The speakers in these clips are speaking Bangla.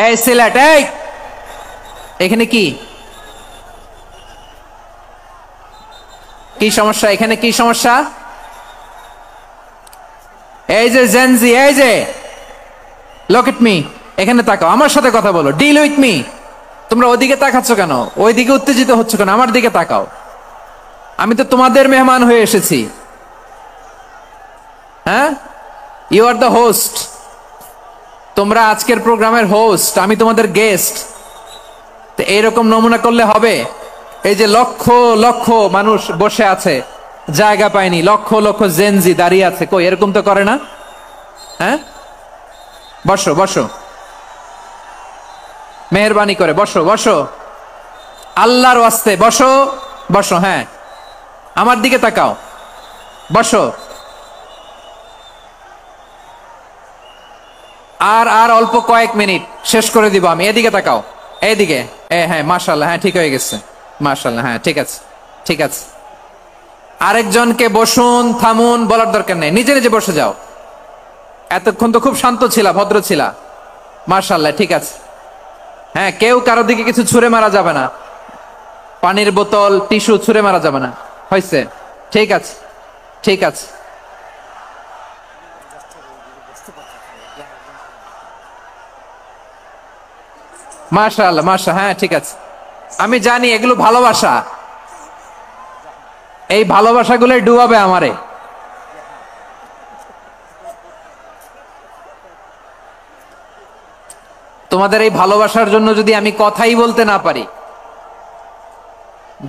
এই সিলেট, এই এখানে কি কি সমস্যা? এখানে কি সমস্যা? এই যে জেনজি, এই যে লুক এট মি, এখানে তাকাও, আমার সাথে কথা বলো, ডিল উইথ মি। তোমরা ওইদিকে তাকাচ্ছ কেন? ওইদিকে উত্তেজিত হচ্ছ কেন? আমার দিকে তাকাও, আমি তো তোমাদের মেহমান হয়ে এসেছি। হ্যাঁ, ইউ আর দ্য হোস্ট, তোমরা আজকের প্রোগ্রামের হোস্ট, আমি তোমাদের গেস্ট। তো এইরকম নমুনা করলে হবে? এই যে লক্ষ লক্ষ মানুষ বসে আছে, জায়গা পায়নি, লক্ষ লক্ষ জেনজি দাঁড়িয়ে আছে, কই এরকম তো করে না? হ্যাঁ, বসো বসো, মেহরবানি করে বসো বসো, আল্লাহর ওয়াস্তে বসো বসো। হ্যাঁ, আমার দিকে তাকাও, বসো। আর আর অল্প কয়েক মিনিট, শেষ করে দিব আমি। এদিকে তাকাও, এইদিকে। হ্যাঁ, মাশাআল্লাহ, হ্যাঁ ঠিক হয়ে গেছে, মাশাআল্লাহ, হ্যাঁ ঠিক আছে, ঠিক আছে। আরেকজনকে বসুন, থামুন বলার দরকার নেই, নিজে নিজে বসে যাও। এতক্ষণ তো খুব শান্ত ছিলা, ভদ্র ছিলা, মাশাআল্লাহ, ঠিক আছে। হ্যাঁ, কেউ কারো দিকে কিছু ছুঁড়ে মারা যাবে না, পানির বোতল, টিস্যু ছুঁড়ে মারা যাবে না, হয়েছে? ঠিক আছে, ঠিক আছে। মাশাআল্লাহ, মাশাআল্লাহ, হ্যাঁ ঠিক আছে। আমি জানি এগুলো ভালোবাসা, এই ভালোবাসাগুলোই ডুবাবে আমারে। তোমাদের এই ভালোবাসার জন্য যদি আমি কথাই বলতে না পারি,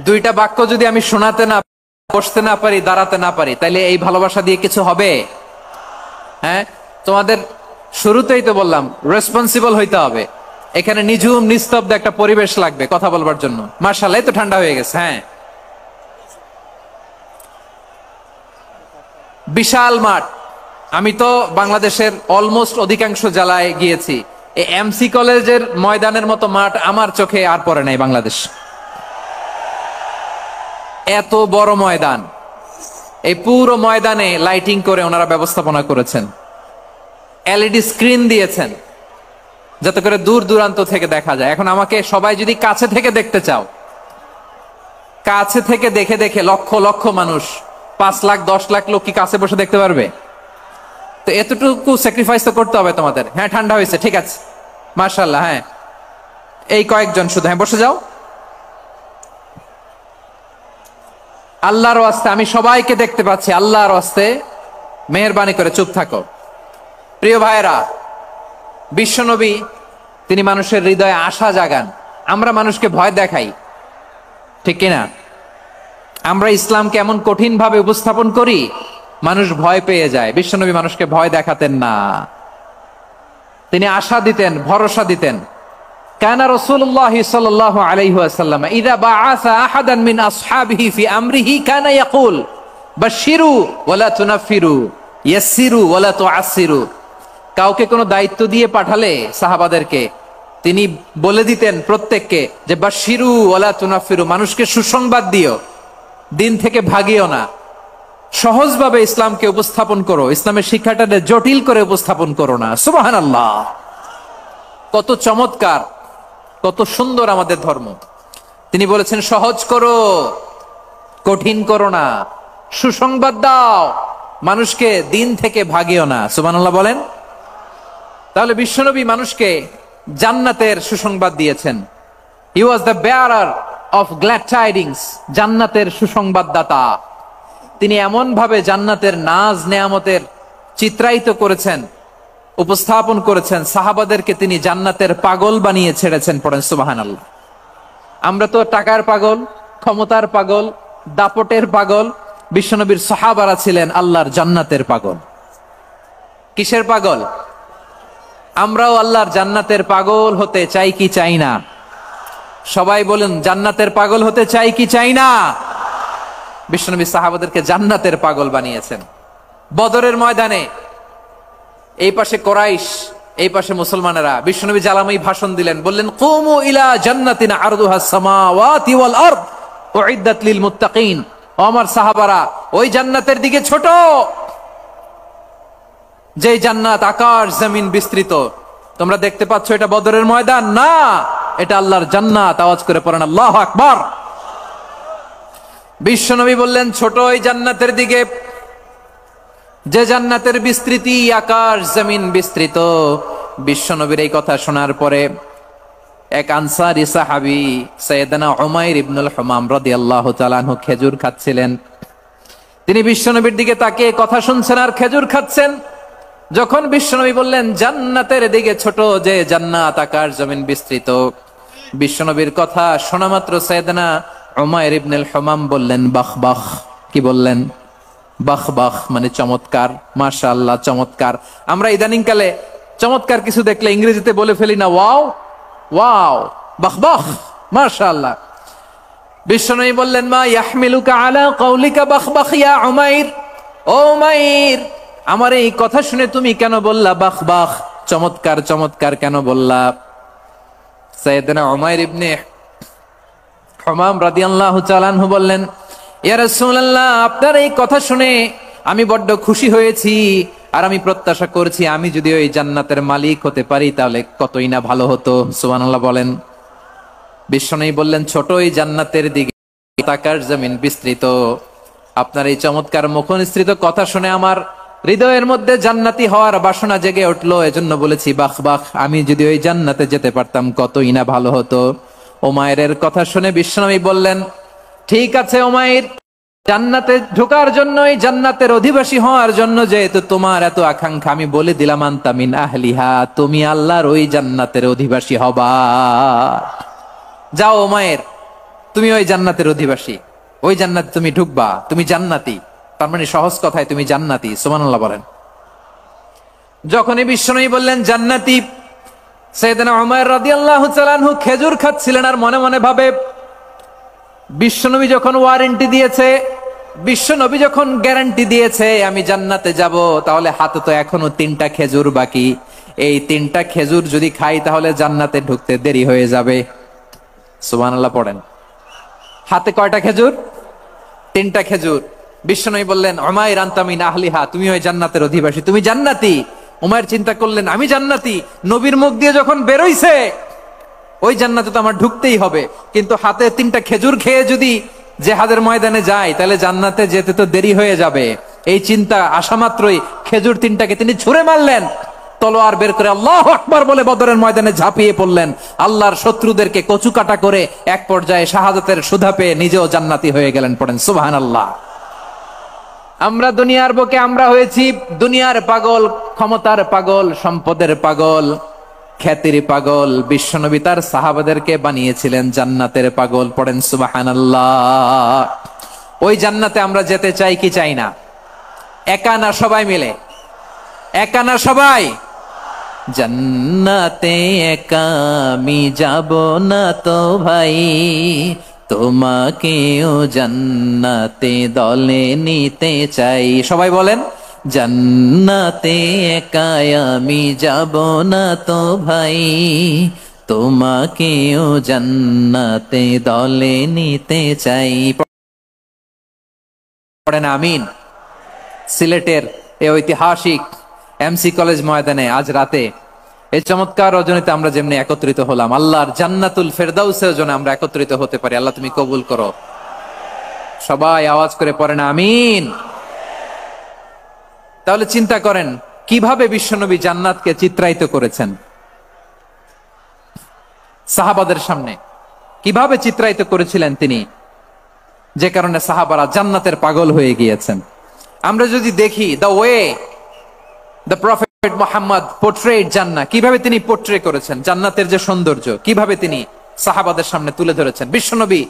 দুইটা বাক্য যদি আমি শোনাতে না, বসতে না পারি, দাঁড়াতে না পারি, তাহলে এই ভালোবাসা দিয়ে কিছু হবে? হ্যাঁ, তোমাদের শুরুতেই তো বললাম রেসপন্সিবল হইতে হবে। এখানে নিঝুম নিস্তব্ধ একটা পরিবেশ লাগবে কথা বলবার জন্য। মাশাআল্লাহ, তো ঠান্ডা হয়ে গেছে। হ্যাঁ, বিশাল মাঠ। আমি তো বাংলাদেশের অলমোস্ট অধিকাংশ জেলায় গিয়েছি, এই এমসি কলেজের ময়দানের মতো মাঠ আমার চোখে আর পড়ে নাই বাংলাদেশ। এত বড় ময়দান, এই পুরো ময়দানে লাইটিং করে ওনারা ব্যবস্থাপনা করেছেন, এলইডি স্ক্রিন দিয়েছেন যাতে করে দূর দূরান্ত থেকে দেখা যায়। এখন আমাকে সবাই যদি কাছে থেকে দেখতে চাও, কাছে থেকে দেখে দেখে লক্ষ লক্ষ মানুষ, 5 লাখ 10 লাখ লোক কি কাছে বসে দেখতে পারবে? তো এতটুকু স্যাক্রিফাইস তো করতে হবে তোমাদের। হ্যাঁ, ঠান্ডা হয়েছে, ঠিক আছে, মাশাআল্লাহ। হ্যাঁ, এই কয়েকজন শুধু, হ্যাঁ বসে যাও। আল্লাহর ওয়াস্তে আমি সবাইকে দেখতে পাচ্ছি, আল্লাহর ওয়াস্তে মেহেরবানি করে চুপ থাকো। প্রিয় ভাইরা, বিশ্বনবী তিনি মানুষের হৃদয়ে আশা জাগান। আমরা মানুষকে ভয় দেখাই, ঠিক কিনা? আমরা ইসলামকে এমন কঠিন ভাবে উপস্থাপন করি, মানুষ ভয় পেয়ে যায়। বিশ্বনবী মানুষকে ভয় দেখাতেন না, তিনি আশা দিতেন, ভরসা দিতেন। কানা রাসূলুল্লাহ সাল্লাল্লাহু আলাইহি ওয়াসাল্লাম ইযা বাআসা আহাদান মিন আসহাবিহি ফি আমরিহি কানা ইয়াকুল বাশশিরু ওয়ালা তুনাফিরু ইয়াসসিরু ওয়ালা তুআসসিরু। কাউকে কোনো দায়িত্ব দিয়ে পাঠালে সাহাবাদেরকে তিনি বলে দিতেন প্রত্যেককে যে বাশশিরু ওয়ালা তুনাফিরু, মানুষকে সুসংবাদ দিও, দিন থেকে ভাগিও না। সহজভাবে ইসলামকে উপস্থাপন করো, ইসলামের শিক্ষাটাকে জটিল করে উপস্থাপন করো না। সুবহানাল্লাহ, কত চমৎকার, কত সুন্দর আমাদের ধর্ম। তিনি বলেছেন সহজ করো, কঠিন করো না, সুসংবাদ দাও, মানুষকে দিন থেকে ভাগিও না। সুবহানাল্লাহ বলেন। তাহলে বিশ্বনবী মানুষকে জান্নাতের সুসংবাদ দিয়েছেন। He was the bearer of glad tidings, জান্নাতের সুসংবাদদাতা। তিনি এমন ভাবে জান্নাতের নাজ নেয়ামতের চিত্রায়িত করেছেন, উপস্থাপন করেছেন, সাহাবাদেরকে তিনি জান্নাতের পাগল বানিয়ে ছেড়েছেন। পড়েন সুবহানাল্লাহ। আমরা তো টাকার পাগল, ক্ষমতার পাগল, দাপটের পাগল। বিশ্বনবীর সাহাবারা ছিলেন আল্লাহর জান্নাতের পাগল। কিসের পাগল? আমরাও আল্লাহর জান্নাতের পাগল হতে চাই কি চাই না? সবাই বলেন, জান্নাতের পাগল হতে চাই কি চাই না? বিশ্বনবী সাহাবাদেরকে জান্নাতের পাগল বানিয়েছেন। বদরের ময়দানে এই পাশে কোরাইশ, এই পাশে মুসলমানেরা। বিশ্বনবী জালামাই ভাষণ দিলেন, বললেন কুমু ইলা জান্নাতিন আরদুহাস সামাওয়াতি ওয়াল আরদ উইদ্দাত লিল মুত্তাকিন। ও আমার সাহাবারা, ওই জান্নাতের দিকে ছোট, যে জান্নাত আকাশ জমিন বিস্তৃত, তোমরা দেখতে পাচ্ছ এটা বদরের ময়দান না, এটা আল্লাহর জান্নাত। আওয়াজ করে পড়েন আল্লাহু আকবার। বিশ্বনবী বললেন ছোট ওই জান্নাতের দিকে, যে জান্নাতের বিস্তৃতি আকাশ জমিন বিস্তৃত। বিশ্বনবীর এই কথা শোনার পরে এক আনসারী সাহাবী সাইয়েদনা উমাইর ইবনুল হুমাম রাদিয়াল্লাহু তাআলা আনহু খেজুর খাচ্ছিলেন। তিনি বিশ্বনবীর দিকে তাকিয়ে কথা শুনছেন আর খেজুর খাচ্ছেন। যখন বিশ্বনবী বললেন জান্নাতের দিকে ছোট যে জান্নাত আকাশ জমিন বিস্তৃত, বিশ্বনবীর কথা শোনা মাত্র সাইয়েদনা উমাইর ইবনুল হুমাম বললেন বাহ বাহ। কি বললেন? বাহ বাহ মানে চমৎকার, মাশাআল্লাহ চমৎকার। আমরা ইদানিং কালে চমৎকার কিছু দেখলে ইংরেজিতে বলে ফেলি না ওয়াও ওয়াও, বাহ বাহ মাশাআল্লাহ। বিশ্বনবী বললেন মা ইয়াহমিলুকা আলা কাউলিকা বাহ বাহ ইয়া উমাইর। ও উমাইর, আমার এই কথা শুনে তুমি কেন বললা বাহ বাহ, চমৎকার চমৎকার কেন বললা? সাইয়েদনা উমাইর ইবনে হুমাম রাদিয়াল্লাহু তাআলা আনহু বললেন ইয়া রাসূলুল্লাহ, আপনার এই কথা শুনে আমি বড্ড খুশি হয়েছি, আর আমি প্রত্যাশা করছি আমি যদি ওই জান্নাতের মালিক হতে পারি তাহলে কতই না ভালো হতো। সুবহানাল্লাহ বলেন। বিশ্বনবী বললেন ছোট ওই জান্নাতের দিকে আকাশ জমিন বিস্তৃত। আপনার এই চমৎকার মুখনিসৃত কথা শুনে আমার হৃদয়ের মধ্যে জান্নাতি হওয়ার বাসনা জেগে উঠলো, এজন্য বলেছি বাহ বাহ, আমি যদি ওই জান্নাতে যেতে পারতাম কতই না ভালো হতো। উমাইরের কথা শুনে বিশ্বনবী বললেন ঠিক আছে উমাইর, জান্নাতে ঢোকার জন্য, এই জান্নাতের অধিবাসী হওয়ার জন্য যেহেতু তোমার এত আকাঙ্ক্ষা, আমি বলে দিলাম আনতা মিন আহলিহা, তুমি আল্লাহর ওই জান্নাতের অধিবাসী হবা। যাও উমাইর, তুমি ওই জান্নাতের অধিবাসী, ওই জান্নাতে তুমি ঢুকবা, তুমি জান্নাতি। তার মানে সহজ কথায় তুমি জান্নাতি। সুবহানাল্লাহ বলেন। যখনই বিশ্বনবী বললেন জান্নাতি, সাইয়েদনা উমাইর রাদিয়াল্লাহু তাআলা আনহু খেজুর খাচ্ছিলেন আর মনে মনে ভাবে বিশ্বনবী যখন ওয়ারেন্টি দিয়েছে, বিশ্বনবী যখন গ্যারান্টি দিয়েছে আমি জান্নাতে যাব, তাহলে হাতে তো এখনো 3টা খেজুর বাকি। এই 3টা খেজুর যদি খাই তাহলে জান্নাতে ঢুকতে দেরি হয়ে যাবে। সুবহানাল্লাহ পড়েন। হাতে কয়টা খেজুর? 3টা খেজুর। বিশ্বনবী বললেন উমাইর আনতা মিন আহলিহা, তুমি ওই জান্নাতের অধিবাসী, তুমি জান্নাতি। উমাইর চিন্তা করলেন আমি জান্নাতি, নবীর মুখ দিয়ে যখন বেরোইছে ওই জান্নাতে তো আমার ঢুকতেই হবে, কিন্তু হাতে 3টা খেজুর খেয়ে যদি জিহাদের ময়দানে যাই তাহলে জান্নাতে যেতে তো দেরি হয়ে যাবে। এই চিন্তা আসা মাত্রই খেজুর 3টাকে তিনি ছুঁড়ে মারলেন, তলোয়ার বের করে আল্লাহু আকবার বলে বদরের ময়দানে ঝাঁপিয়ে পড়লেন। আল্লাহর শত্রুদেরকে কচুকাটা করে এক পর্যায়ে শাহাদাতের সুধা পেয়ে নিজেও জান্নাতি হয়ে গেলেন। পড়েন সুবহানাল্লাহ। আমরা দুনিয়ার বুকে আমরা হয়েছি দুনিয়ার পাগল, ক্ষমতার পাগল, সম্পদের পাগল, খ্যাতির পাগল। বিশ্বনবী তার সাহাবাদেরকে বানিয়েছিলেন জান্নাতের পাগল। পড়েন সুবহানাল্লাহ। ওই জান্নাতে আমরা যেতে চাই কি চাই না? একা না সবাই মিলে? একা না সবাই? জান্নাতে একা আমি যাব না তো ভাই, তোমাকেও জান্নাতে দলে নিতে চাই। সবাই বলেন জান্নাতে একা আমি যাব না তো ভাই, তোমাকেও জান্নাতে দলে নিতে চাই। পড়েন আমিন। সিলেটের এই ঐতিহাসিক এমসি কলেজ ময়দানে আজ রাতে এই চমৎকার রজনীতে আমরা যেমনি একত্রিত হলাম, আল্লাহর জান্নাতুল ফেরদাউসের জন্য আমরা একত্রিত হতে পারি। আল্লাহ তুমি কবুল করো। সবাই আওয়াজ করে পড়েন আমিন। তাহলে চিন্তা করেন কিভাবে বিশ্বনবী জান্নাতকে চিত্রায়িত করেছেন সাহাবাদের সামনে, কিভাবে চিত্রায়িত করেছিলেন তিনি, যে কারণে সাহাবারা জান্নাতের পাগল হয়ে গিয়েছেন। আমরা যদি দেখি the way the prophet Muhammad portrait জান্নাত, কিভাবে তিনি পোর্ট্রে করেছেন জান্নাতের যে সৌন্দর্য, কিভাবে তিনি সাহাবাদের সামনে তুলে ধরেছেন। বিশ্বনবী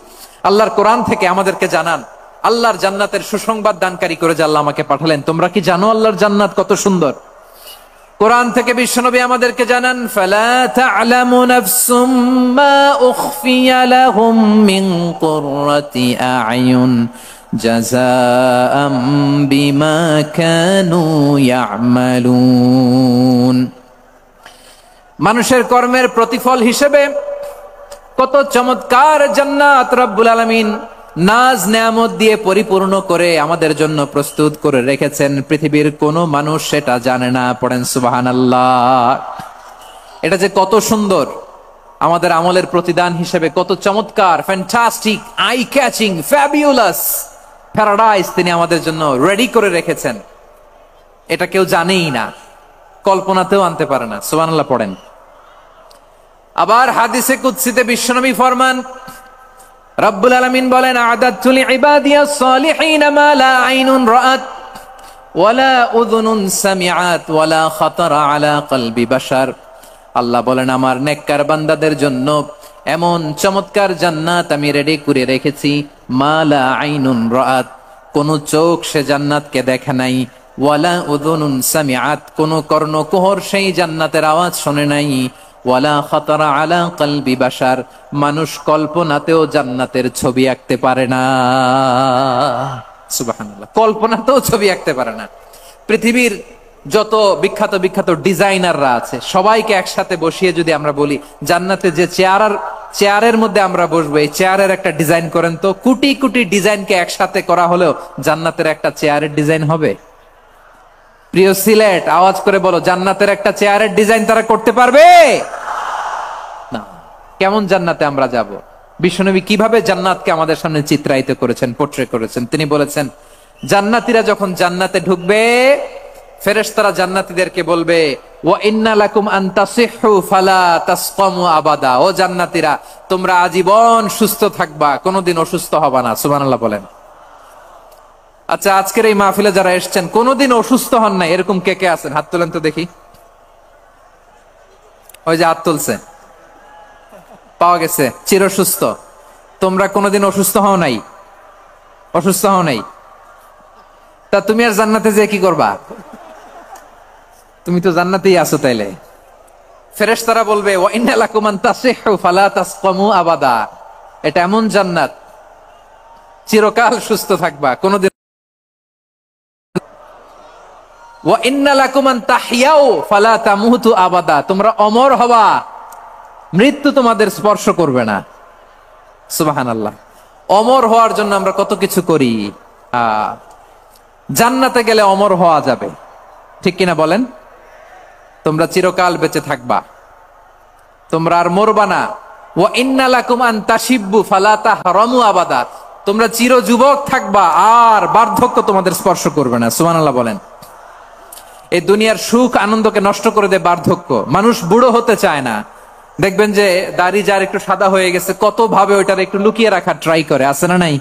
আল্লাহর কোরআন থেকে আমাদেরকে জানান আল্লাহর জান্নাতের সুসংবাদ দানকারী করে যে আল্লাহ আমাকে পাঠালেন। তোমরা কি জানো আল্লাহর জান্নাত কত সুন্দর? কোরআন থেকে বিশ্বনবী আমাদেরকে জানান ফালা তা'লামু নাফসুম মা উখফিয়া লাহুম মিন কুররাতি আ'য়ুন জাযাআম বিমা কানু ইয়া'মালুন। মানুষের কর্মের প্রতিফল হিসেবে কত চমৎকার জান্নাত রব্বুল আলামিন নাজ নেয়ামত দিয়ে পরিপূর্ণ করে আমাদের জন্য প্রস্তুত করে রেখেছেন। পৃথিবীর কোনো মানুষ সেটা জানে না। পড়েন সুবহানাল্লাহ। এটা যে কত সুন্দর, আমাদের আমলের প্রতিদান হিসেবে কত চমৎকার, fantastic, eye catching, fabulous paradise তিনি আমাদের জন্য রেডি করে রেখেছেন, এটা কেউ জানেই না, কল্পনাতেও আনতে পারে না। সুবহানাল্লাহ পড়েন। আবার হাদিসে কুদসিতে বিশ্বনবী ফরমান, রব্বুল আলামিন বলেন, আ'দাতু লিইবাদিয়াস সালিহিন মা লা আইনুন রাআত ওয়ালা উযুনুন সামিআত ওয়ালা খাতারা আলা কলবি বাশার। আল্লাহ বলেন, আমার নেককার বান্দাদের জন্য এমন চমৎকার জান্নাত আমি রেডি করে রেখেছি, মা লা আইনুন রাআত, কোন চোখ সে জান্নাতকে দেখে নাই, ওয়ালা উযুনুন সামিআত, কোন কর্ণকুহর সেই জান্নাতের আওয়াজ শোনে নাই, ওয়ালা খাতারা আলা কলবি বাশার, মানুষ কল্পনাতেও জান্নাতের ছবি আঁকতে পারে না। সুবহানাল্লাহ, কল্পনাতেও ছবি আঁকতে পারে না। পৃথিবীর যত বিখ্যাত বিখ্যাত ডিজাইনাররা আছে সবাইকে একসাথে বসিয়ে যদি আমরা বলি জান্নাতে যে চেয়ারের মধ্যে আমরা বসবো, এই চেয়ারের একটা ডিজাইন করেন তো, কোটি কোটি ডিজাইনকে একসাথে করা হলেও জান্নাতের একটা চেয়ারের ডিজাইন হবে? প্রিয় সিলেট, আওয়াজ করে বলো, জান্নাতের একটা চেয়ারের ডিজাইন তারা করতে পারবে না। কেমন জান্নাতে আমরা যাব? বিশ্বনবী কিভাবে জান্নাতকে আমাদের সামনে চিত্রায়িত করেছেন, পোট্রে করেছেন। তিনি বলেছেন, জান্নাতীরা যখন জান্নাতে ঢুকবে, ফেরেশতারা জান্নাতীদেরকে বলবে, ওয়া ইন্না লাকুম আন তাসিহু ফালা তাসকামু আবাদা, ও জান্নাতীরা, তোমরা আজীবন সুস্থ থাকবা, কোনোদিন অসুস্থ হবা না। সুবহানাল্লাহ বলেন। আচ্ছা, আজকের এই মাহফিলে যারা এসেছেন কোনোদিন অসুস্থ হন নাই, এরকম কে কে আছেন? হাত তোলেন তো দেখি। ওই যে হাত তুলছে, পাওয়া গেছে, চিরসুস্থ। তোমরা কোনোদিন অসুস্থ হও নাই? অসুস্থ হও নাই? তা তুমি আর জান্নাতে যে কি করবা? তুমি তো জান্নাতেই আছো তাইলে। ফেরেশতারা বলবে, ওয়া ইন্না লাকুম আন তাসিহু ফালা তাসকামু আবাদা, এটা এমন জান্নাত চিরকাল সুস্থ থাকবা, কোনোদিন। ওয়া ইন্না লাকুম আন তাহইয়াউ ফালা তামুতু আবাদা, তোমরা অমর হবা, মৃত্যু তোমাদের স্পর্শ করবে না। সুবহানাল্লাহ। অমর হওয়ার জন্য আমরা কত কিছু করি। জান্নাতে গেলে অমর হওয়া যাবে, ঠিক কিনা বলেন? তোমরা চিরকাল বেঁচে থাকবা, তোমরা আর মরবা না। ওয়া ইন্না লাকুম আন তাশিব্বু ফালা তাহরামু আবাদা, তোমরা চির যুবক থাকবা, আর বার্ধক্য তোমাদের স্পর্শ করবে না। সুবহানাল্লাহ বলেন। এই দুনিয়ার সুখ আনন্দকে নষ্ট করে দেয় বার্ধক্য। মানুষ বুড়ো হতে চায় না। দেখবেন যে দাড়ি যার একটু সাদা হয়ে গেছে, কত ভাবে ওইটার একটু লুকিয়ে রাখার ট্রাই করে, আছে না নাই?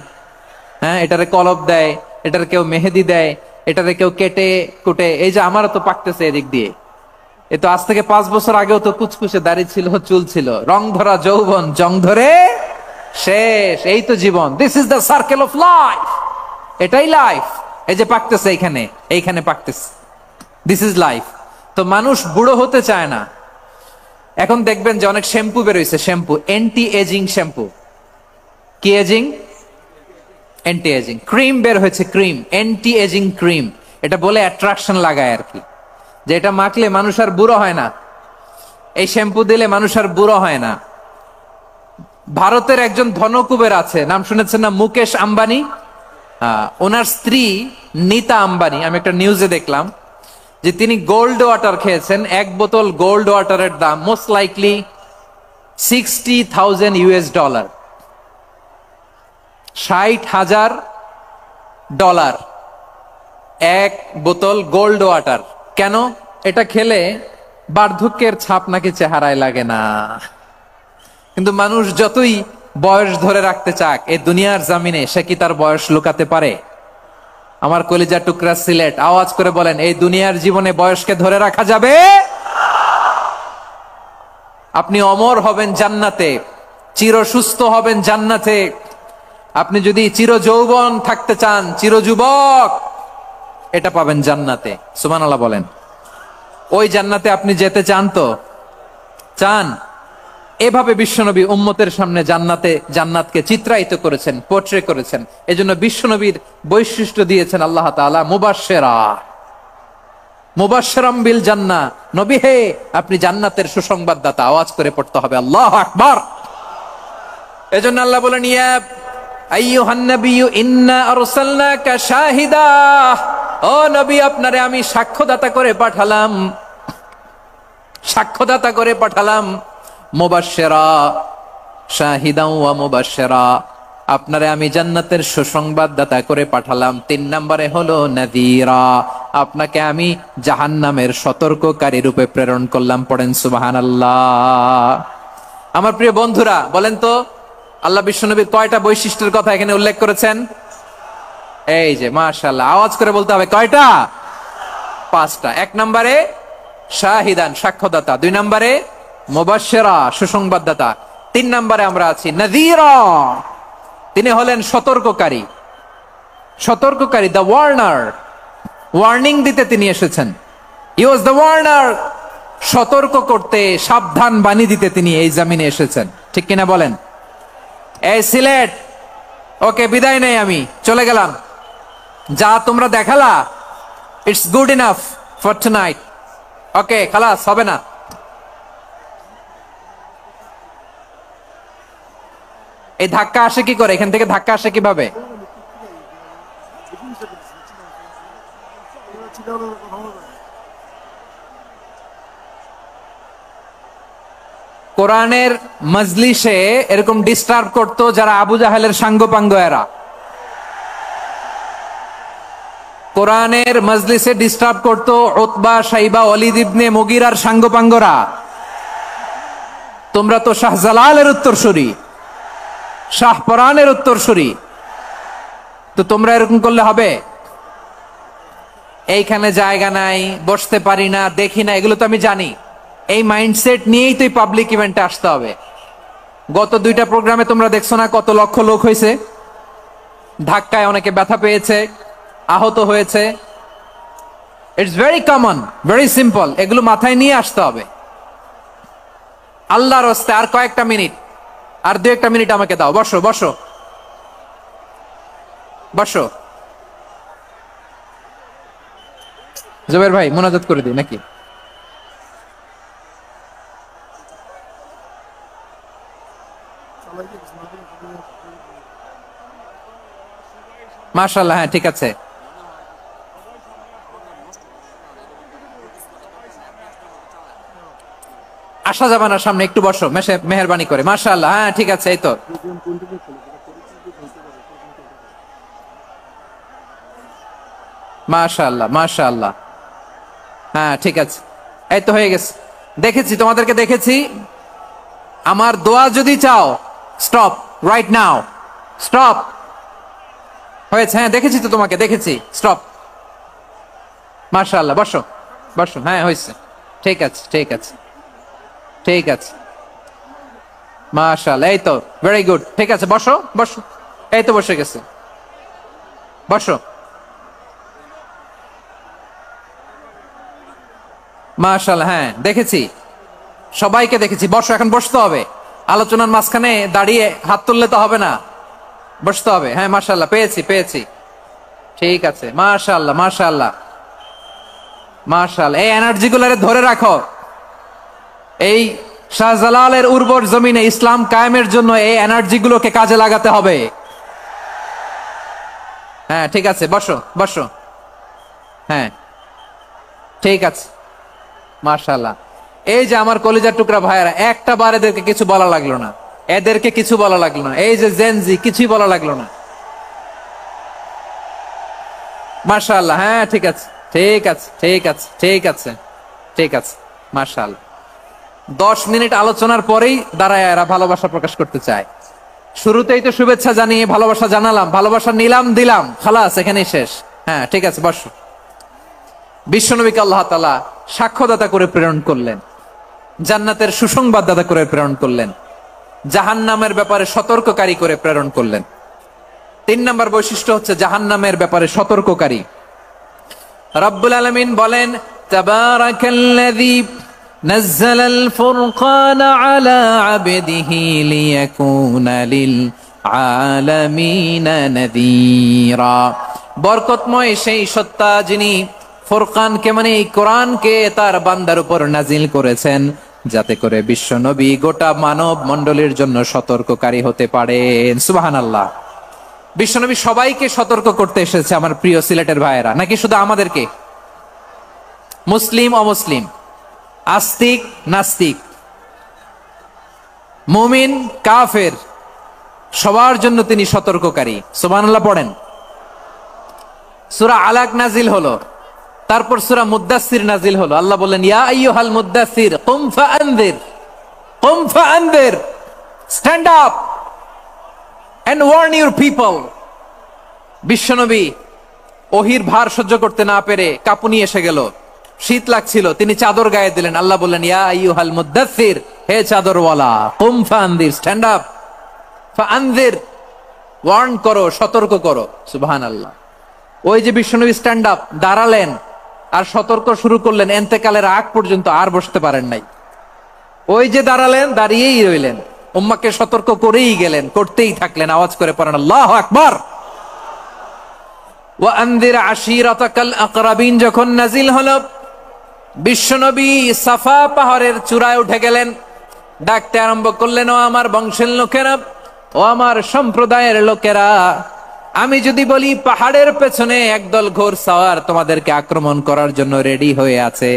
হ্যাঁ, এটারে কলপ দেয়, এটার কেউ মেহেদি দেয়, এটারে কেউ কেটে কুটে। এই যে আমারও তো পাকতেছে এদিক দিয়ে, এ তো আজ থেকে 5 বছর আগেও তো কুচকুচে দাড়ি ছিল, চুল ছিল, রং ধরা যৌবন, জং ধরে শেষ। এই তো জীবন। This is the circle of life, এটাই লাইফ। এই যে পাকতেছে এইখানে পাকতেছে, দিস ইজ লাইফ। তো মানুষ বুড়ো হতে চায় না। এখন দেখবেন যে অনেক শ্যাম্পু বেরোইছে, শ্যাম্পু, অ্যান্টি এজিং শ্যাম্পু। কি এজিং? Anti ageing. ক্রিম বের হয়েছে, ক্রিম, অ্যান্টি এজিং ক্রিম। এটা বলে অ্যাট্রাকশন লাগায় আর কি, যে এটা মাখলে মানুষ আর বুড়ো হয় না, এই শ্যাম্পু দিলে মানুষ আর বুড়ো হয় না। ভারতের একজন ধনকুবের আছে, নাম শুনেছেন না? মুকেশ আম্বানি। ওনার স্ত্রী নীতা আম্বানি, আমি একটা নিউজে দেখলাম যে তিনি গোল্ড ওয়াটার খেয়েছেন। এক বোতল গোল্ড ওয়াটারের দাম মোস্ট লাইকলি $60,000, $60,000 এক বোতল গোল্ড ওয়াটার। কেন? এটা খেলে বার্ধক্যের ছাপ নাকি চেহারায় লাগে না। কিন্তু মানুষ যতই বয়স ধরে রাখতে চাক এই দুনিয়ার জামিনে, সে কি তার বয়স লুকাতে পারে? আমার কলিজা টুকরা সিলেট, আওয়াজ করে বলেন, এই দুনিয়ার জীবনে বয়সকে ধরে রাখা যাবে? আপনি অমর হবেন জান্নাতে, চির সুস্থ হবেন জান্নাতে। আপনি যদি চির যৌবন থাকতে চান, চির যুবক, এটা পাবেন জান্নাতে। সুবহানাল্লাহ বলেন। ওই জান্নাতে আপনি যেতে চান তো? চান? এভাবে বিশ্বনবী উম্মতের সামনে জান্নাতকে চিত্রায়িত করেছেন, পোট্রে করেছেন। এজন্য বিশ্বনবীর বৈশিষ্ট্য দিয়েছেন আল্লাহ তাআলা মুবাশশিরাম বিল জান্নাহ। নবী হে, আপনি জান্নাতের সুসংবাদদাতা। আওয়াজ করে পড়তে হবে আল্লাহু আকবার। এজন্য আল্লাহ বলেন, ইয়া আইয়ুহান নাবিয়্যু ইন্না আরসালনাকা শাহিদা, ও নবী, আপনারে আমি সাক্ষ্যদাতা করে পাঠালাম। সাক্ষ্যদাতা করে পাঠালাম, মুবাশশিরা শাহিদান ওয়া মুবাশশিরা, আপনারে আমি জান্নাতের সুসংবাদদাতা করে পাঠালাম। 3 নম্বরে হলো নাযীরা, আপনাকে আমি জাহান্নামের সতর্ককারী রূপে প্রেরণ করলাম। পড়েন সুবহানাল্লাহ। আমার প্রিয় বন্ধুরা, বলেন তো আল্লাহ বিশ্বনবীর কয়টা বৈশিষ্ট্যের কথা এখানে উল্লেখ করেছেন? এই যে মাশাআল্লাহ, আওয়াজ করে বলতে হবে, কয়টা? 5টা। 1 নম্বরে শাহিদান, সাক্ষ্যদাতা। 2 নম্বরে মুবাশশিরা, সুসংবাদদাতা। 3 নম্বরে আমরা আছি নাযীরা, তিনি হলেন সতর্ককারী। সতর্ককারী, দ্য ওয়ার্নার, ওয়ার্নিং দিতে তিনি এসেছেন। হি ওয়াজ দ্য ওয়ার্নার, সতর্ক করতে, সাবধান বাণী দিতে তিনি এই জমিনে এসেছেন। ঠিক কিনা বলেন? এই সিলেট, ওকে বিদায় নেই, আমি চলে গেলাম। যা তোমরা দেখালা, it's good enough for tonight. Okay, খালাস, হবে না। এই ধাক্কা আসে কি করে? এখান থেকে ধাক্কা আসে কিভাবে? কোরআনের মজলিসে এরকম ডিস্টার্ব করতো যারা আবু জাহেলের সাঙ্গপাঙ্গ এরা। কোরআনের মজলিসে ডিস্টার্ব করতো উতবা, শাইবা, ওয়ালিদ ইবনে মুগিরার সাঙ্গপাঙ্গরা। তোমরা তো শাহজালালের উত্তরসূরি, শাহপরানের উত্তরসূরি, তো তোমরা এরকম করলে হবে? এইখানে জায়গা নাই, বসতে পারি না, দেখি না, এগুলো তো আমি জানি। এই মাইন্ডসেট নিয়েই তো পাবলিক ইভেন্টে আসতে হবে। গত 2টা প্রোগ্রামে তোমরা দেখছো না কত লক্ষ লোক হয়েছে? ধাক্কায় অনেকে ব্যথা পেয়েছে, আহত হয়েছে। It's very common, very simple. এগুলো মাথায় নিয়ে আসতে হবে। আল্লাহর রাস্তে আর কয়েকটা মিনিট, আর 2-1টা মিনিট আমাকে দাও। বসো বসো বসো। জুবাইর ভাই, মোনাজাত করে দিই নাকি? মাশাআল্লাহ, হ্যাঁ ঠিক আছে। আসা যাবে না সামনে, একটু বসো মেহেরবানি করে। মাশাআল্লাহ, হ্যাঁ ঠিক আছে। এই তো মাশাআল্লাহ, মাশাআল্লাহ, হ্যাঁ ঠিক আছে। এই তো হয়ে গেছে। দেখেছি, তোমাদেরকে দেখেছি। আমার দোয়া যদি চাও, স্টপ রাইট নাও, স্টপ। হয়েছে, হ্যাঁ দেখেছি তো, তোমাকে দেখেছি। স্টপ। মাশাআল্লাহ, বসো বসো। হ্যাঁ হয়েছে, ঠিক আছে ঠিক আছে ঠিক আছে। মাশাআল্লাহ, এই তো ভেরি গুড। ঠিক আছে, বসো বসো। এই তো বসে গেছে, বসো। মাশাআল্লাহ, হ্যাঁ দেখেছি, সবাইকে দেখেছি। বসো, এখন বসতে হবে। আলোচনার মাঝখানে দাঁড়িয়ে হাত তুললে তো হবে না, বসতে হবে। হ্যাঁ মাশাআল্লাহ, পেয়েছি পেয়েছি। ঠিক আছে, মাশাআল্লাহ মাশাআল্লাহ মাশাআল্লাহ। এই এনার্জি গুলারে ধরে রাখো। এই শাহজালালের উর্বর জমিনে ইসলাম কায়েমের জন্য এই এনার্জি গুলোকে কাজে লাগাতে হবে। হ্যাঁ ঠিক আছে, বসো বসো। হ্যাঁ ঠিক আছে, মাশাআল্লাহ। এই যে আমার কলিজার টুকরা ভাইয়েরা, একটা বার এদেরকে কিছু বলা লাগলো না, এদেরকে কিছু বলা লাগলো না। এই যে জেনজি, কিছুই বলা লাগলো না। মাশাআল্লাহ, হ্যাঁ ঠিক আছে ঠিক আছে ঠিক আছে ঠিক আছে ঠিক আছে। মাশাআল্লাহ। 10 মিনিট আলোচনার পরেই দাঁড়ায় এরা ভালোবাসা প্রকাশ করতে চায়। শুরুতেই তো শুভেচ্ছা জানিয়ে ভালোবাসা জানালাম, ভালোবাসা নিলাম, দিলাম, খালাস, এখানেই শেষ। হ্যাঁ ঠিক আছে, বসো। বিশ্বনবীকে আল্লাহ তাআলা সাক্ষ্যদাতা করে প্রেরণ করলেন, জান্নাতের সুসংবাদদাতা করে প্রেরণ করলেন, জাহান্নামের ব্যাপারে সতর্ককারী করে প্রেরণ করলেন। 3 নম্বর বৈশিষ্ট্য হচ্ছে জাহান্নামের ব্যাপারে সতর্ককারী। রব্বুল আলামিন বলেন, তাবারাকাল্লাযী নাযালাল ফুরকানা আলা আবদিহি লিয়াকুনা লিল আলামিনা নাযীরা। বরকতময় সেই সত্তা যিনি ফুরকানকে, মানে এই কোরআনকে তার বান্দার উপর নাজিল করেছেন, যাতে করে বিশ্ব নবী গোটা মানব মণ্ডলীর জন্য সতর্ককারী হতে পারেন। সুবহানাল্লাহ। বিশ্বনবী সবাইকে সতর্ক করতে এসেছে, আমার প্রিয় সিলেটের ভাইয়েরা, নাকি শুধু আমাদেরকে? মুসলিম অমুসলিম আস্তিক নাস্তিক, মুমিন কাফের, সবার জন্য তিনি সতর্ককারী। সুবহানাল্লাহ পড়েন। সূরা আলাক নাজিল হলো, তারপর সূরা মুদ্দাসসির নাজিল হলো। আল্লাহ বললেন, ইয়া আইয়ুহাল মুদ্দাসসির কুম ফাআনযির, কুম ফাআনযির, stand up and warn your people. বিশ্বনবী ওহির ভার সহ্য করতে না পেরে কাঁপুনি এসে গেল, শীত লাগছিল, তিনি চাদর গায়ে দিলেন। আল্লাহ বললেন, ইয়া আইয়ুহাল মুদ্দাসসির, হে চাদরওয়ালা, কুম ফাআনযির, স্ট্যান্ড আপ, ফাআনযির, ওয়ার্ন করো, সতর্ক করো। সুবহানাল্লাহ। ওই যে বিশ্বনবী স্ট্যান্ড আপ, দাঁড়ালেন আর সতর্ক শুরু করলেন, এন্তেকালের আগ পর্যন্ত আর বসতে পারেন নাই। ওই যে দাঁড়ালেন, দাঁড়িয়েই রইলেন, উম্মাকে সতর্ক করেই গেলেন, করতেই থাকলেন। আওয়াজ করে পড়েন আল্লাহু আকবার। ওয়া আনযির আশীরাতাকাল আকরাবিন যখন নাজিল হলো, বিশ্বনবী সাফা পাহাড়ের চূড়ায় উঠে গেলেন, ডাকতে আরম্ভ করলেন, ও আমার বংশের লোকেরা, ও আমার সম্প্রদায়ের লোকেরা, আমি যদি বলি পাহাড়ের পেছনে একদল ঘোড়সাওয়ার তোমাদেরকে আক্রমণ করার জন্য রেডি হয়ে আছে,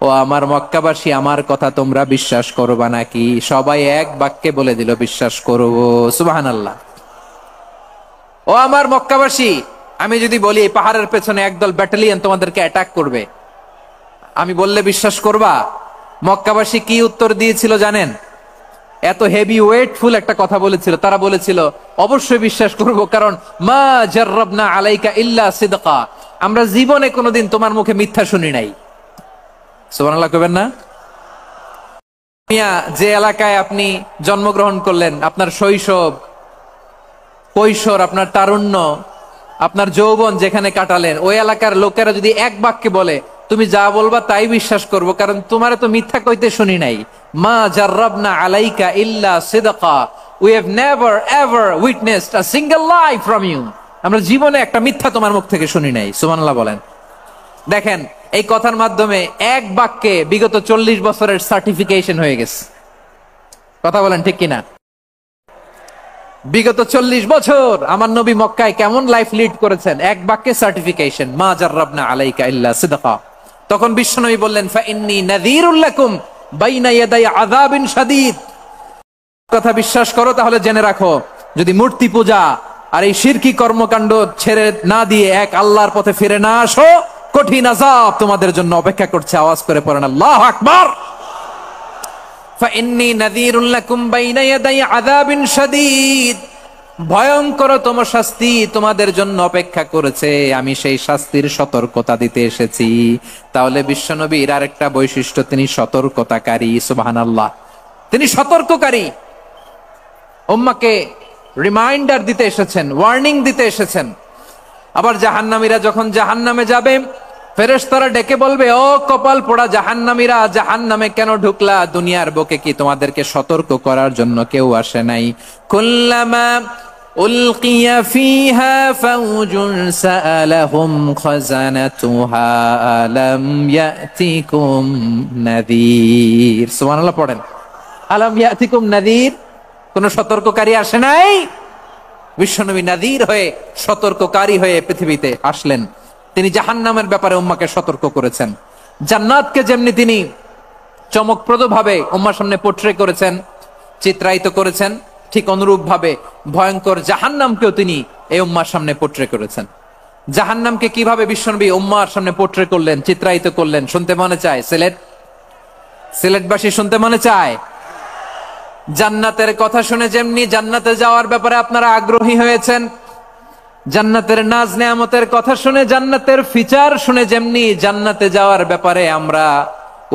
ও আমার মক্কাবাসী, আমার কথা তোমরা বিশ্বাস করবা নাকি? সবাই এক বাক্যে বলে দিল, বিশ্বাস করব। সুবহানাল্লাহ। ও আমার মক্কাবাসী, আমি যদি বলি এই পাহাড়ের পেছনে একদল ব্যাটালিয়ন তোমাদেরকে অ্যাটাক করবে, আমি বললে বিশ্বাস করবা? মক্কাবাসী কি উত্তর দিয়েছিল জানেন? এত হেভি ওয়েটফুল একটা কথা বলেছিল। তারা বলেছিল, অবশ্যই বিশ্বাস করব, কারণ মা জাররাবনা আলাইকা ইল্লা সিদকা, আমরা জীবনে কোনোদিন তোমার মুখে মিথ্যা শুনি নাই। সুবহানাল্লাহ কইবেন না? যে এলাকায় আপনি জন্মগ্রহণ করলেন, আপনার শৈশব, কৈশোর, আপনার তারুণ্য, আপনার যৌবন যেখানে কাটালেন, ওই এলাকার লোকেরা যদি এক বাক্যে বলে তুমি যা বলবা তাই বিশ্বাস করব, কারণ তোমারে তো মিথ্যা কইতে শুনি নাই। মা জাররাবনা আলাইকা ইল্লা সিদকা, we have never ever witnessed a single lie from you, আমরা জীবনে একটা মিথ্যা তোমার মুখ থেকে শুনি নাই। সুবহানাল্লাহ বলেন। দেখেন, এই কথার মাধ্যমে এক বাক্যে বিগত 40 বছরের সার্টিফিকেশন হয়ে গেছে। কথা বলেন ঠিক কিনা? বিগত 40 বছর আমার নবী মক্কায় কেমন লাইফ লিড করেছেন, এক বাক্যে সার্টিফিকেশন, মা জাররাবনা আলাইকা ইল্লা সিদকা। তখন বিশ্বনবী বললেন, ফাইন্নী নাযীরুল লাকুম বাইনা ইয়াদাই আযাবিন শাদীদ। কথা বিশ্বাস করো, তাহলে জেনে রাখো, যদি মূর্তি পূজা আর এই শিরকি কর্মকাণ্ড ছেড়ে না দিয়ে এক আল্লাহর পথে ফিরে না আসো, কঠিন আযাব তোমাদের জন্য অপেক্ষা করছে। আওয়াজ করে পড়েন আল্লাহু আকবার। ফাইন্নী নাযীরুল লাকুম বাইনা ইয়াদাই আযাবিন শাদীদ, ভয়ঙ্করতম শাস্তি তোমাদের জন্য অপেক্ষা করেছে, আমি সেই শাস্তির সতর্কতা দিতে এসেছি। তাহলে বিশ্বনবীর আরেকটা বৈশিষ্ট্য, তিনি সতর্কতাকারী। সুবহানাল্লাহ। তিনি সতর্ককারী, উম্মাকে রিমাইন্ডার দিতে এসেছেন, ওয়ার্নিং দিতে এসেছেন। আবার জাহান্নামীরা যখন জাহান্নামে যাবে, ফেরেশতারা ডেকে বলবে, ও কপাল পোড়া জাহান্নামীরা, জাহান্নামে কেন ঢুকলা? দুনিয়ার বুকে কি তোমাদেরকে সতর্ক করার জন্য কেউ আসে নাই? কুল্লামা উলকিয়া ফিহা ফাউজুন সাআলাহুম খাযানাতুহা আলাম ইয়াতিকুম নাযীর। সুবহানাল্লাহ পড়েন। আলাম ইয়াতিকুম নাযীর, কোন সতর্ককারী আসে নাই? বিশ্বনবী নাযীর হয়ে, সতর্ককারী হয়ে পৃথিবীতে আসলেন। তিনি জাহান্নামের ব্যাপারে উম্মাকে সতর্ক করেছেন। জান্নাতকে যেমনি তিনি চমকপ্রদ ভাবে উম্মার সামনে পোট্রে করেছেন, চিত্রায়িত করেছেন, ঠিক অনুরূপ ভাবে ভয়ঙ্কর জাহান্নামকেও তিনি এই উম্মার সামনে পোট্রে করেছেন। জাহান্নামকে কিভাবে বিশ্বনবী উম্মার সামনে পোট্রে করলেন, চিত্রায়িত করলেন, শুনতে মনে চায়? সিলেটবাসী শুনতে মনে চায়? জান্নাতের কথা শুনে যেমনি জান্নাতে যাওয়ার ব্যাপারে আপনারা আগ্রহী হয়েছেন, জান্নাতের নাজ নেয়ামতের কথা শুনে, জান্নাতের ফিচার শুনে যেমনি জান্নাতে যাওয়ার ব্যাপারে আমরা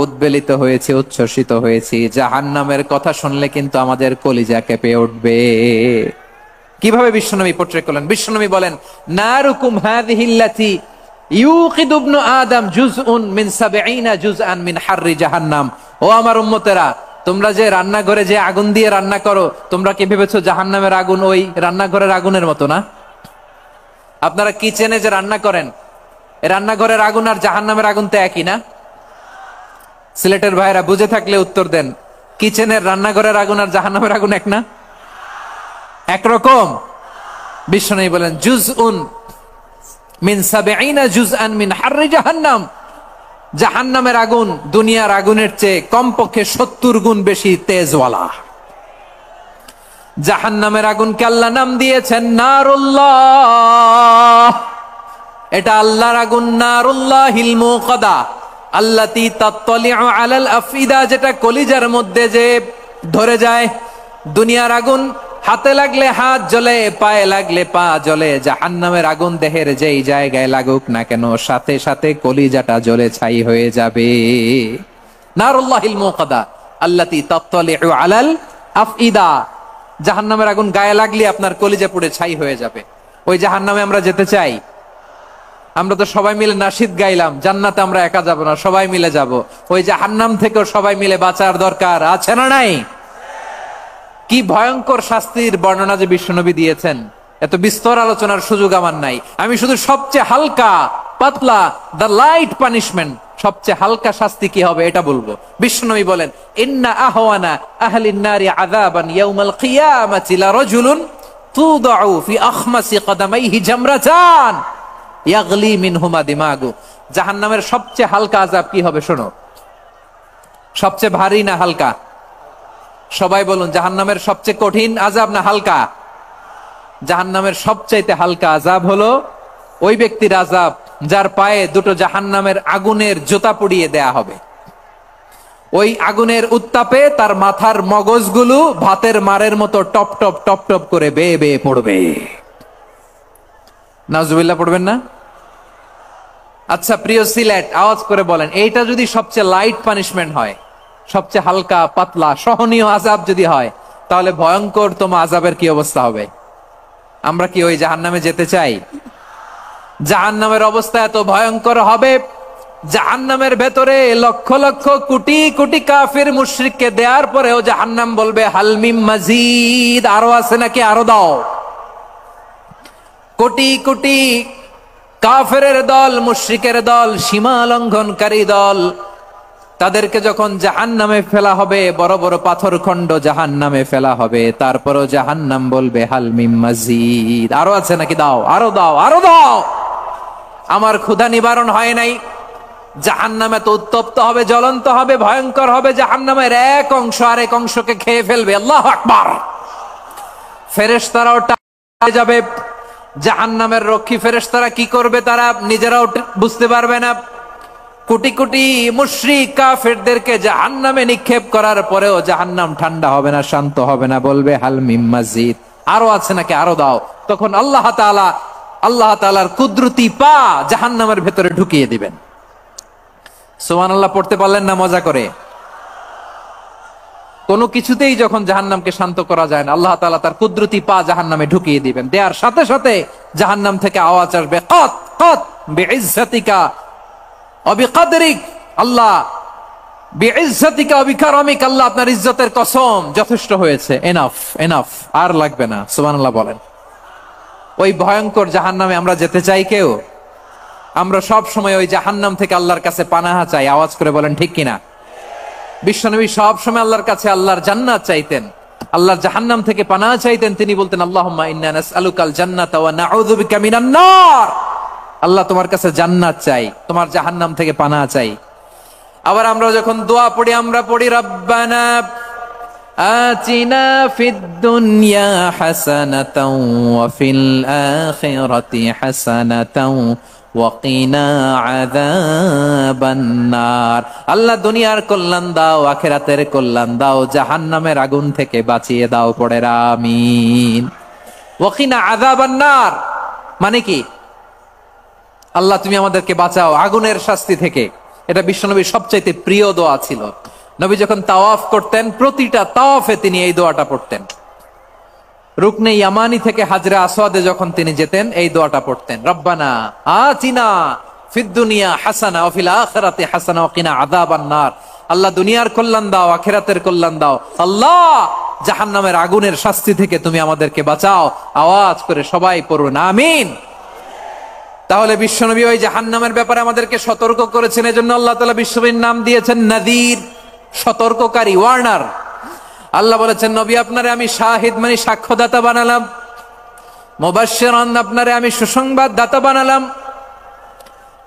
উদ্বেলিত হয়েছি, উচ্ছ্বসিত হয়েছি, জাহান্নামের কথা শুনলে কিন্তু আমাদের কলিজা কেঁপে উঠবে। কিভাবে বিশ্বনবী পোট্রে করলেন? বিশ্বনবী বলেন, নারুকুম হাযিহিল্লাতী ইউকিদু ইবনু আদম জুজউন মিন ৭০ জুজআন মিন হাররি জাহান্নাম। ও আমার উম্মতেরা, তোমরা যে রান্নাঘরে যে আগুন দিয়ে রান্না করো, তোমরা কি ভেবেছো জাহান্নামের আগুন ওই রান্নাঘরের আগুনের মতো না? আপনারা কিচেনে যে রান্না করেন, রান্নাঘরের আগুন আর জাহান্নামের আগুন তো একই না? সিলেটের ভাইরা বুঝে থাকলে উত্তর দেন, কিচেনের রান্নাঘরের আগুন আর জাহান্নামের আগুন এক না? একরকম? বিশ্বনবী বলেন, জুজউন মিন ৭০ জুজআন মিন হাররি জাহান্নাম। জাহান্নামের আগুন দুনিয়ার আগুনের চেয়ে কমপক্ষে 70 গুণ বেশি তেজওয়ালা। জাহান্নামের আগুনকে আল্লাহ নাম দিয়েছেন নারুল্লাহ। এটা আল্লাহর আগুন, নারুল্লাহিল মুকাদা আল্লাতী তাত্তালিউ আলাল আফিদা, যেটা কলিজার মধ্যে যে ধরে যায়। দুনিয়ার আগুন হাতে লাগলে হাত জ্বলে, পায়ে লাগলে পা জ্বলে। জাহান্নামের আগুন দেহের যেই জায়গায় লাগুক না কেন, সাথে সাথে কলিজাটা জ্বলে ছাই হয়ে যাবে। নারুল্লাহিল মুকাদা আল্লাতী তাত্তালিউ আলাল আফিদা, জাহান্নামের আগুন গায়ে লাগলে আপনার কলিজা পুড়ে ছাই হয়ে যাবে। ওই জাহান্নামে আমরা যেতে চাই? আমরা তো সবাই মিলে নাশিদ গাইলাম, জান্নাতে আমরা একা যাব না, সবাই মিলে যাব। ওই জাহান্নাম থেকেও সবাই মিলে বাঁচার দরকার আছে না নাই? কি ভয়ঙ্কর শাস্তির বর্ণনা যে বিশ্বনবী দিয়েছেন, এত বিস্তর আলোচনার সুযোগ আমার নাই। আমি শুধু সবচেয়ে হালকা পাতলা, দ্য লাইট পানিশমেন্ট, সবচেয়ে হালকা শাস্তি কি হবে এটা বলবো। বিশ্বনবী বলেন, ইন্না আহওয়ানা আহলিন নারি আযাবান ইয়াউমাল কিয়ামাতি লারাজুলুন তুদাউ ফি আখমাসি কদামাইহি জামরাতান ইয়াগলি মিনহুমা দিমাগু। জাহান্নামের সবচেয়ে হালকা আযাব কি হবে শোনো। সবচেয়ে ভারী না হালকা? সবাই বলুন, জাহান্নামের সবচেয়ে কঠিন আযাব না হালকা? জাহান্নামের সবচাইতে হালকা আযাব হলো ওই ব্যক্তির আযাব যার পায়ে দুটো জাহান্নামের আগুনের জুতা পুড়িয়ে দেয়া হবে। ওই আগুনের উত্তাপে তার মাথার মগজগুলো ভাতের মারের মতো টপ টপ টপ টপ করে বেয়ে বেয়ে পড়বে। নাউজুবিল্লাহ পড়বেন না? আচ্ছা প্রিয় সিলেট, আওয়াজ করে বলেন, এইটা যদি সবচেয়ে লাইট পানিশমেন্ট হয়, সবচেয়ে হালকা পাতলা সহনীয় আযাব যদি হয়, তাহলে ভয়ঙ্কর তোমার আযাবের কি অবস্থা হবে? আমরা কি ওই জাহান্নামে যেতে চাই? জাহান্নামের অবস্থা এত ভয়ঙ্কর হবে, জাহান্নামের ভেতরে লক্ষ লক্ষ কোটি কোটি কাফির মুশরিককে দেওয়ার পরেও জাহান্নাম বলবে হালমিম মাজিদ, আরো আছে নাকি, আরো দাও। কোটি কোটি কাফেরের দল, মুশরিকের দল, সীমা লঙ্ঘনকারী দল, তাদেরকে যখন জাহান্নামে ফেলা হবে, বড় বড় পাথর খণ্ড জাহান্নামে ফেলা হবে, তারপরও জাহান্নাম বলবে হালমিম মাজিদ, আরো আছে নাকি, দাও, আরো দাও, আরো দাও। আমার ক্ষুধা নিবারণ হয় নাই। জাহান্নামে তো উত্তপ্ত হবে, জ্বলন্ত হবে, ভয়ঙ্কর হবে। জাহান্নামের এক অংশ আরেক অংশকে খেয়ে ফেলবে। আল্লাহু আকবার। ফেরেশতারাও যাবে। জাহান্নামের রক্ষী ফেরেশতারা কি করবে তারা নিজেরাও বুঝতে পারবে না। কোটি কোটি মুশরিক কাফেরদেরকে জাহান্নামে নিক্ষেপ করার পরেও জাহান্নাম ঠান্ডা হবে না, শান্ত হবে না, বলবে হাল মিম মাজিদ, আরো আছে নাকি, আরো দাও। তখন আল্লাহ তাআলার কুদরতি পা জাহান্নামের ভেতরে ঢুকিয়ে দিবেন। সুবহানাল্লাহ পড়তে পারলেন না মজা করে? কোনো কিছুতেই যখন জাহান্নামকে শান্ত করা যায় না, আল্লাহ তাআলা তার কুদরতি পা জাহান্নামে ঢুকিয়ে দিবেন। দেয়ার সাথে সাথে জাহান্নাম থেকে আওয়াজ আসবে, কাত কাত বিইজ্জাতিকা ওয়া বিকদরিক, আল্লাহ বিইজ্জাতিকা ওয়া বিকারামিক, আল্লাহ আপনার ইজ্জতের কসম, যথেষ্ট হয়েছে, এনাফ এনাফ, আর লাগবে না। সুবহানাল্লাহ বলেন। ওই ভয়ঙ্কর জাহান্নামে আমরা যেতে চাই কেউ? আমরা সব সময় ওই জাহান্নাম থেকে আল্লাহর কাছে পানাহা চাই। আওয়াজ করে বলেন ঠিক কিনা? বিশ্বনবী সব সময় আল্লাহর কাছে আল্লাহর জান্নাত চাইতেন, আল্লাহর জাহান্নাম থেকে পানাহা চাইতেন। তিনি বলতেন, আল্লাহুম্মা ইন্না নাসআলুকাল জান্নাতা ওয়া নাউযু বিকা মিনান নার। আল্লাহ তোমার কাছে জান্নাত চাই, তোমার জাহান্নাম থেকে পানাহা চাই। আবার আমরা যখন দোয়া পড়ি, আমরা পড়ি রব্বানা আতিনা ফিদ দুনিয়া হাসানাতাও ওয়া ফিল আখিরাতি হাসানাতাও ওয়া কিনা আযাবান নার। আল্লাহ দুনিয়ার কল্যাণ দাও, আখিরাতের কল্যাণ দাও, জাহান্নামের আগুন থেকে বাঁচিয়ে দাও, পড়ে আমিন। ওয়া কিনা আযাবান নার মানে কি? আল্লাহ তুমি আমাদেরকে বাঁচাও আগুনের শাস্তি থেকে। এটা বিশ্বনবীর সবচাইতে প্রিয় দোয়া ছিল। নবী যখন তাওয়াফ করতেন, প্রতিটা তাওয়াফে তিনি এই দোয়াটা পড়তেন। রুকনে ইয়ামানি থেকে হাজরা আসওয়াদে যখন তিনি যেতেন, এই দোয়াটা পড়তেন, রব্বানা আতিনা ফিদ দুনিয়া হাসানা ওয়া ফিল আখিরাতি হাসানা ওয়া কিনা আযাবান নার। আল্লাহ দুনিয়ার কল্যাণ দাও, আখিরাতের কল্যাণ দাও, আল্লাহ জাহান্নামের আগুনের শাস্তি থেকে তুমি আমাদেরকে বাঁচাও। আওয়াজ করে সবাই পড়ুন আমিন। তাহলে বিশ্বনবী ওই জাহান্নামের ব্যাপারে আমাদেরকে সতর্ক করেছেন। এজন্য আল্লাহ তাআলা বিশ্বনবীর নাম দিয়েছেন নাযীর, সতর্ককারী, ওয়ার্নার। আল্লাহ বলেছেন, নবী আপনারে আমি শাহিদ মানে সাক্ষ্যদাতা বানালাম, মুবাশশিরান আপনারে আমি সুসংবাদ দাতা বানালাম,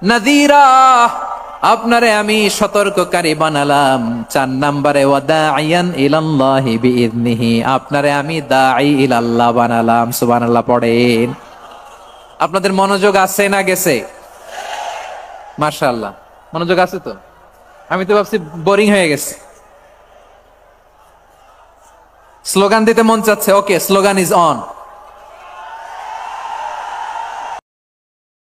নাযীরা আপনারে আমি সতর্ককারী বানালাম। 4 নম্বরে ওয়াদাইয়ান ইলাল্লাহি বিইذনিহি, আপনারে আমি দাঈ ইলাল্লাহ বানালাম। সুবহানাল্লাহ পড়েন। আপনাদের মনোযোগ আছে না গেছে? মাশাআল্লাহ, মনোযোগ আছে তো? আমি তো ভাবছি বোরিং হয়ে গেছে। স্লোগান দিতে মন চাচ্ছে। ওকে, স্লোগান ইজ অন।